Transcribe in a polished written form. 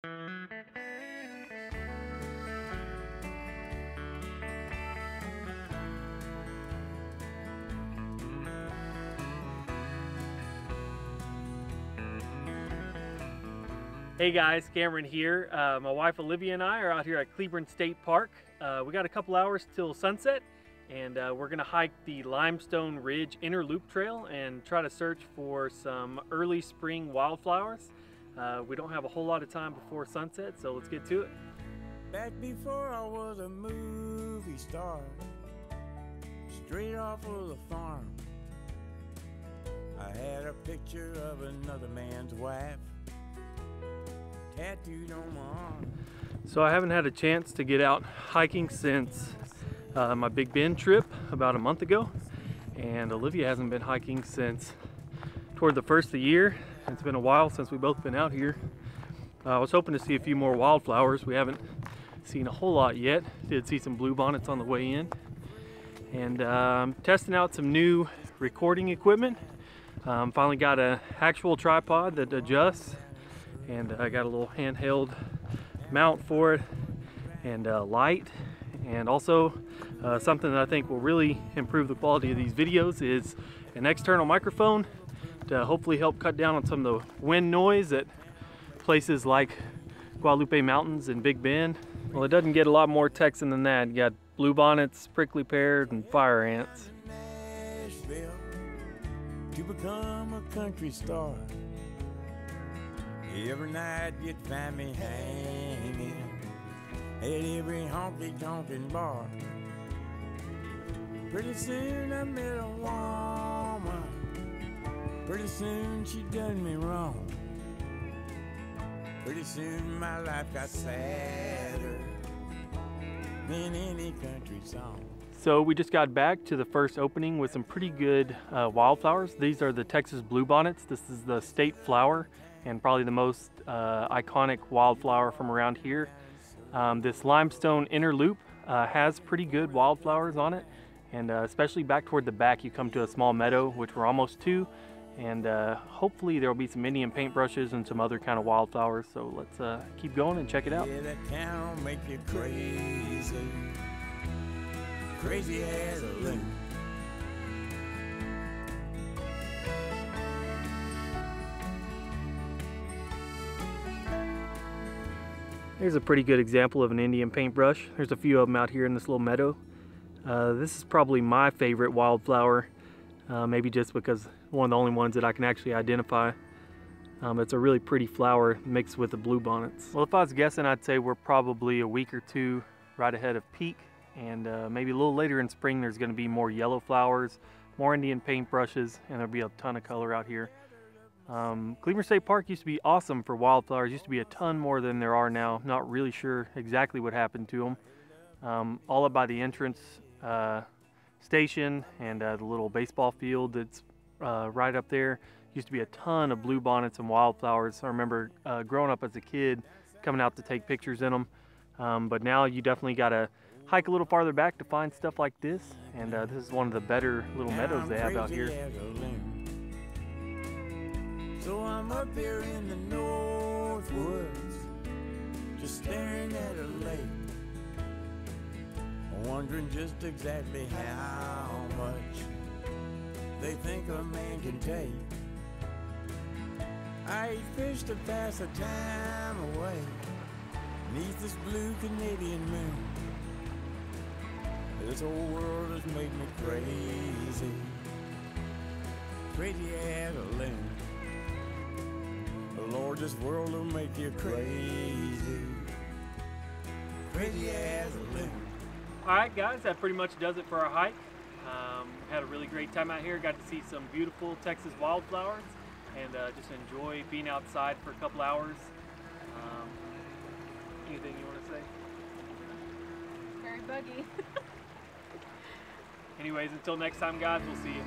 Hey guys, Cameron here. My wife Olivia and I are out here at Cleburne State Park. We got a couple hours till sunset, and we're gonna hike the Limestone Ridge Inner Loop Trail and try to search for some early spring wildflowers. We don't have a whole lot of time before sunset, so let's get to it. Back before I was a movie star, straight off of the farm, I had a picture of another man's wife tattooed on my arm. So I haven't had a chance to get out hiking since my Big Bend trip about a month ago, and Olivia hasn't been hiking since toward the first of the year. It's been a while since we've both been out here. I was hoping to see a few more wildflowers. We haven't seen a whole lot yet. Did see some bluebonnets on the way in, and I'm testing out some new recording equipment. Finally got an actual tripod that adjusts, and I got a little handheld mount for it, and light, and also something that I think will really improve the quality of these videos is an external microphone to hopefully help cut down on some of the wind noise at places like Guadalupe Mountains and Big Bend. Well, it doesn't get a lot more Texan than that. You got bluebonnets, prickly pears, and fire ants. Nashville, to become a country star. Every night you'd find me hanging at every honky-tonkin' bar. Pretty soon I met a woman. Pretty soon she done me wrong. Pretty soon my life got sadder than any country song. So we just got back to the first opening with some pretty good wildflowers. These are the Texas Bluebonnets. This is the state flower and probably the most iconic wildflower from around here. This Limestone Inner Loop has pretty good wildflowers on it, and especially back toward the back you come to a small meadow, which we're almost to, and hopefully there will be some Indian paintbrushes and some other kind of wildflowers. So let's keep going and check it out. Yeah, that town make you crazy, crazy as a loon. Here's a pretty good example of an Indian paintbrush. There's a few of them out here in this little meadow. This is probably my favorite wildflower, maybe just because one of the only ones that I can actually identify. It's a really pretty flower mixed with the bluebonnets. Well, if I was guessing, I'd say we're probably a week or two right ahead of peak, and maybe a little later in spring there's going to be more yellow flowers, more Indian paintbrushes, and there'll be a ton of color out here. Cleburne State Park used to be awesome for wildflowers. Used to be a ton more than there are now. Not really sure exactly what happened to them. All up by the entrance station and the little baseball field that's right up there. Used to be a ton of bluebonnets and wildflowers. I remember growing up as a kid coming out to take pictures in them. But now you definitely got to hike a little farther back to find stuff like this. And this is one of the better little meadows they have out here. So I'm up there in the north woods, just staring at a lake, wondering just exactly how much they think a man can take. I eat fish to pass the time away, beneath this blue Canadian moon. This whole world has made me crazy, crazy as a loon. Lord, this world will make you crazy, crazy as a loon. Alright guys, that pretty much does it for our hike. Had a really great time out here. Got to see some beautiful Texas wildflowers and just enjoy being outside for a couple hours. Anything you want to say? Very buggy. Anyways, until next time guys, we'll see you.